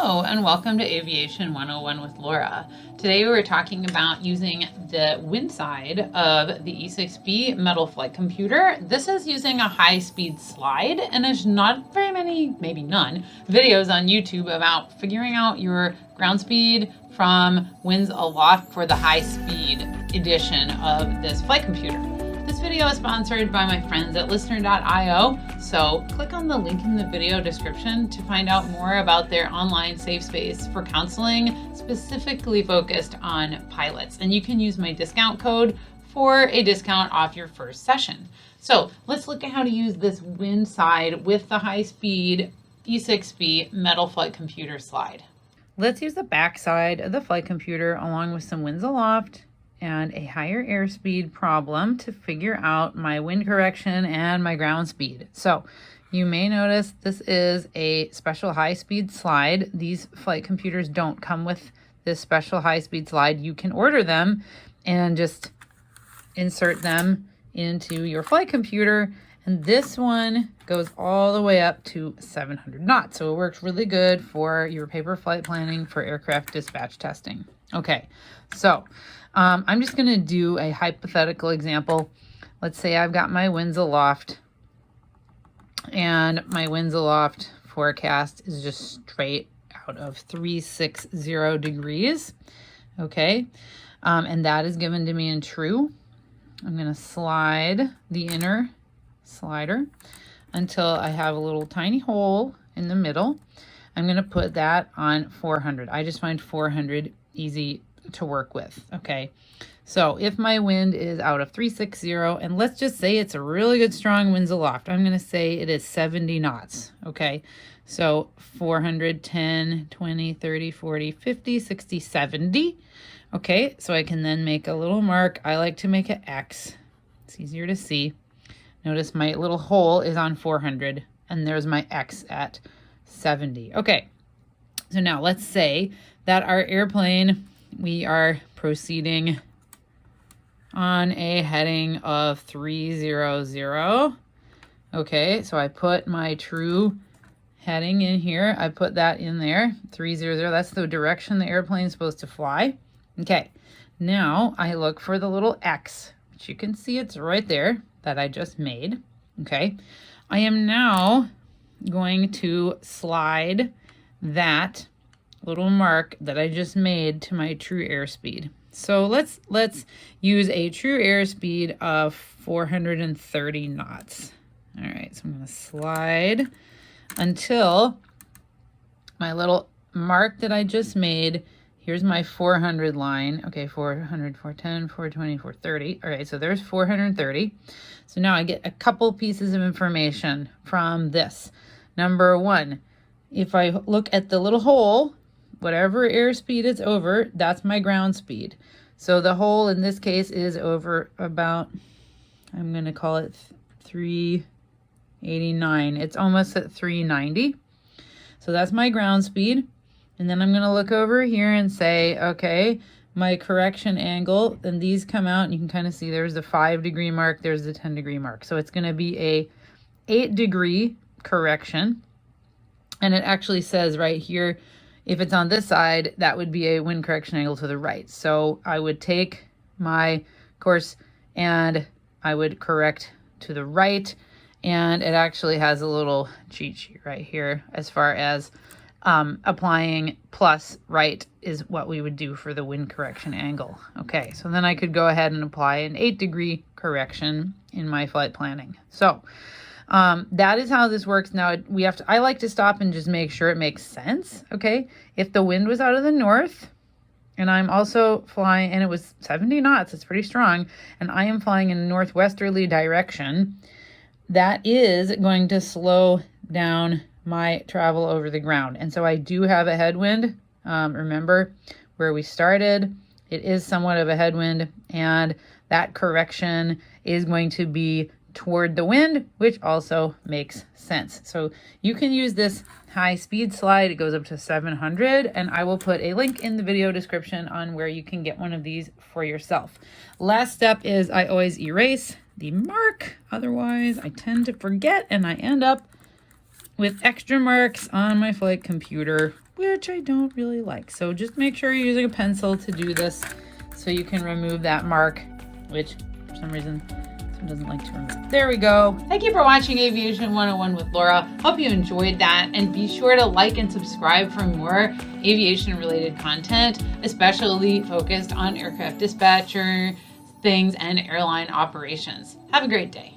Hello and welcome to Aviation 101 with Laura. Today we're talking about using the wind side of the E6B metal flight computer. This is using a high-speed slide, and there's not very many, maybe none, videos on YouTube about figuring out your ground speed from winds aloft for the high-speed edition of this flight computer. This video is sponsored by my friends at listener.io, so click on the link in the video description to find out more about their online safe space for counseling specifically focused on pilots. And you can use my discount code for a discount off your first session. So let's look at how to use this wind side with the high-speed E6B metal flight computer slide. Let's use the back side of the flight computer along with some winds aloft and a higher airspeed problem to figure out my wind correction and my ground speed. So you may notice this is a special high-speed slide. These flight computers don't come with this special high-speed slide. You can order them and just insert them into your flight computer. And this one goes all the way up to 700 knots. So it works really good for your paper flight planning for aircraft dispatch testing. Okay, so I'm just going to do a hypothetical example. Let's say I've got my winds aloft, and my winds aloft forecast is just straight out of 360 degrees. Okay, and that is given to me in true. I'm going to slide the inner slider until I have a little tiny hole in the middle. I'm going to put that on 400. I just find 400 easy to work with. Okay, so if my wind is out of 360, and let's just say it's a really good strong winds aloft, I'm going to say it is 70 knots. Okay, so 400, 10, 20, 30, 40, 50, 60, 70. Okay, so I can then make a little mark. I like to make an X. It's easier to see. Notice my little hole is on 400, and there's my X at 70. Okay, so now let's say that our airplane, we are proceeding on a heading of 300. Okay, so I put my true heading in here. I put that in there, 300. That's the direction the airplane is supposed to fly. Okay, now I look for the little X, which you can see it's right there that I just made. Okay, I am now going to slide that little mark that I just made to my true airspeed. So let's use a true airspeed of 430 knots. All right, so I'm going to slide until my little mark that I just made. Here's my 400 line. Okay, 400, 410, 420, 430. All right, so there's 430. So now I get a couple pieces of information from this. Number one, if I look at the little hole, whatever airspeed it's over, that's my ground speed. So the hole in this case is over about, I'm going to call it 389. It's almost at 390. So that's my ground speed. And then I'm going to look over here and say, okay, my correction angle, and these come out, and you can kind of see there's the 5-degree mark, there's the 10-degree mark. So it's going to be a 8-degree correction. And it actually says right here, if it's on this side, that would be a wind correction angle to the right. So I would take my course and I would correct to the right. And it actually has a little cheat sheet right here as far as applying plus right is what we would do for the wind correction angle. Okay, so then I could go ahead and apply an 8-degree correction in my flight planning. So that is how this works. Now I like to stop and just make sure it makes sense. Okay, if the wind was out of the north and I'm also flying, and it was 70 knots, it's pretty strong, and I am flying in a northwesterly direction, that is going to slow down my travel over the ground. And so I do have a headwind. Remember where we started, it is somewhat of a headwind, and that correction is going to be toward the wind, which also makes sense. So you can use this high speed slide. It goes up to 700, and I will put a link in the video description on where you can get one of these for yourself. Last step is I always erase the mark. Otherwise, I tend to forget and I end up with extra marks on my flight computer which I don't really like. So just make sure you're using a pencil to do this so you can remove that mark, which for some reason doesn't like to remove. There we go. Thank you for watching Aviation 101 with Laura. Hope you enjoyed that, and be sure to like and subscribe for more aviation related content, especially focused on aircraft dispatcher things and airline operations. Have a great day.